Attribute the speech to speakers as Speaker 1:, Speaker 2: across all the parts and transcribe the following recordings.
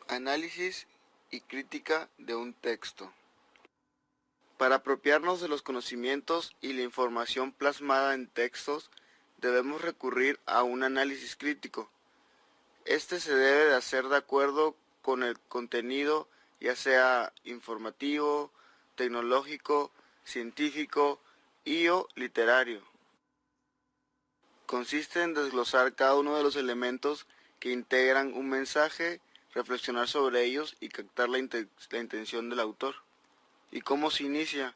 Speaker 1: Análisis y crítica de un texto. Para apropiarnos de los conocimientos y la información plasmada en textos, debemos recurrir a un análisis crítico. Este se debe de hacer de acuerdo con el contenido, ya sea informativo, tecnológico, científico o literario. Consiste en desglosar cada uno de los elementos que integran un mensaje, reflexionar sobre ellos y captar la intención del autor. ¿Y cómo se inicia?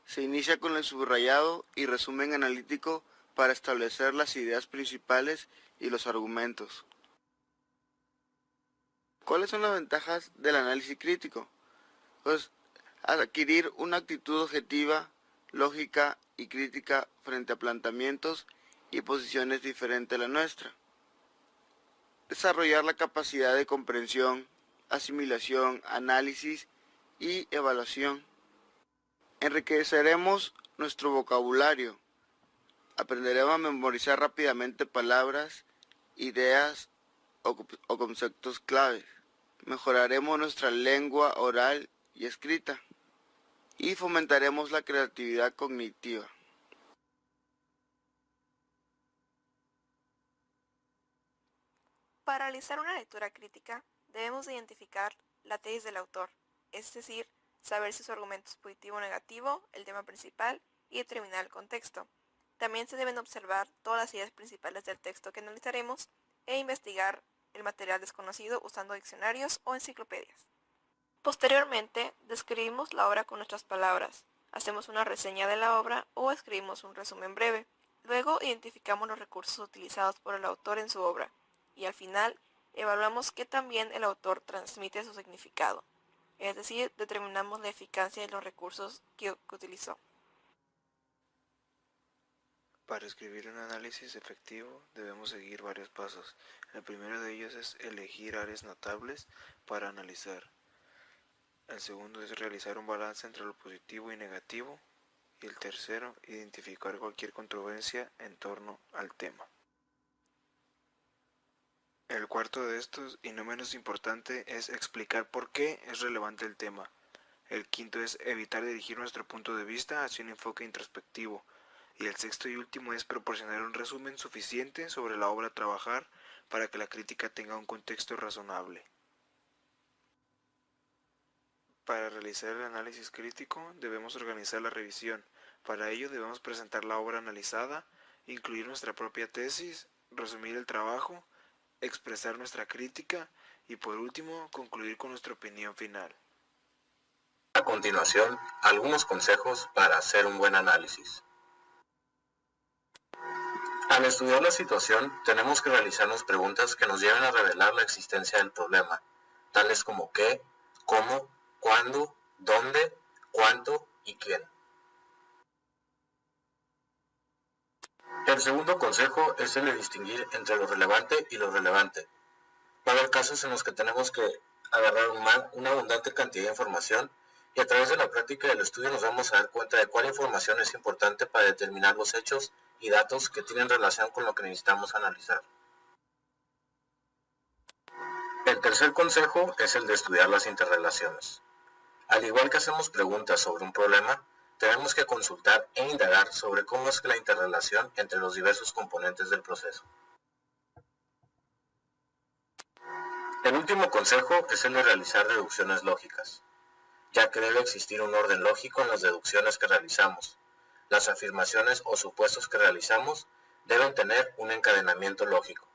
Speaker 1: Se inicia con el subrayado y resumen analítico para establecer las ideas principales y los argumentos. ¿Cuáles son las ventajas del análisis crítico? Pues adquirir una actitud objetiva, lógica y crítica frente a planteamientos y posiciones diferentes a la nuestra. Desarrollar la capacidad de comprensión, asimilación, análisis y evaluación. Enriqueceremos nuestro vocabulario. Aprenderemos a memorizar rápidamente palabras, ideas o conceptos claves. Mejoraremos nuestra lengua oral y escrita. Y fomentaremos la creatividad cognitiva.
Speaker 2: Para realizar una lectura crítica, debemos identificar la tesis del autor, es decir, saber si su argumento es positivo o negativo, el tema principal y determinar el contexto. También se deben observar todas las ideas principales del texto que analizaremos e investigar el material desconocido usando diccionarios o enciclopedias. Posteriormente, describimos la obra con nuestras palabras, hacemos una reseña de la obra o escribimos un resumen breve. Luego identificamos los recursos utilizados por el autor en su obra y al final evaluamos qué tan bien el autor transmite su significado, es decir, determinamos la eficacia de los recursos que utilizó.
Speaker 3: Para escribir un análisis efectivo debemos seguir varios pasos. El primero de ellos es elegir áreas notables para analizar. El segundo es realizar un balance entre lo positivo y negativo. Y el tercero, identificar cualquier controversia en torno al tema. El cuarto de estos, y no menos importante, es explicar por qué es relevante el tema. El quinto es evitar dirigir nuestro punto de vista hacia un enfoque introspectivo. Y el sexto y último es proporcionar un resumen suficiente sobre la obra a trabajar para que la crítica tenga un contexto razonable. Para realizar el análisis crítico debemos organizar la revisión. Para ello debemos presentar la obra analizada, incluir nuestra propia tesis, resumir el trabajo, expresar nuestra crítica y por último concluir con nuestra opinión final.
Speaker 4: A continuación, algunos consejos para hacer un buen análisis. Al estudiar la situación, tenemos que realizarnos preguntas que nos lleven a revelar la existencia del problema, tales como qué, cómo, cuándo, dónde, cuánto y quién. El segundo consejo es el de distinguir entre lo relevante y lo relevante. Va a haber casos en los que tenemos que agarrar una abundante cantidad de información y a través de la práctica del estudio nos vamos a dar cuenta de cuál información es importante para determinar los hechos y datos que tienen relación con lo que necesitamos analizar. El tercer consejo es el de estudiar las interrelaciones. Al igual que hacemos preguntas sobre un problema, tenemos que consultar e indagar sobre cómo es la interrelación entre los diversos componentes del proceso. El último consejo es el de realizar deducciones lógicas, ya que debe existir un orden lógico en las deducciones que realizamos. Las afirmaciones o supuestos que realizamos deben tener un encadenamiento lógico.